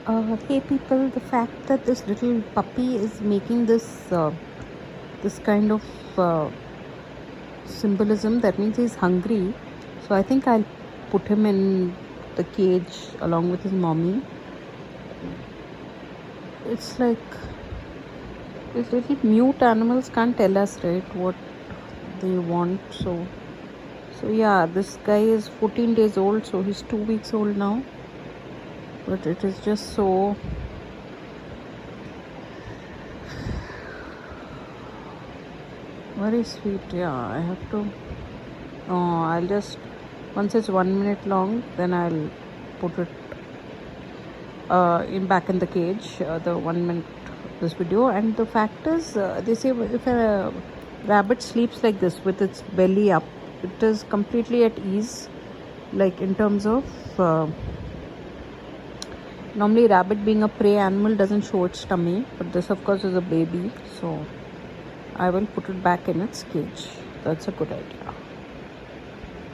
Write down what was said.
Hey people, the fact that this little puppy is making this kind of symbolism, that means he's hungry. So I think I'll put him in the cage along with his mommy. It's like these little mute animals can't tell us, right, what they want. So yeah, this guy is 14 days old, so he's 2 weeks old now. But it is just so very sweet. Yeah, I have to. I'll just, once it's 1 minute long, then I'll put it back in the cage. The 1 minute this video, and the fact is, they say if a rabbit sleeps like this with its belly up, it is completely at ease. Like in terms of normally rabbit being a prey animal doesn't show its tummy, but this of course is a baby, so I will put it back in its cage. That's a good idea.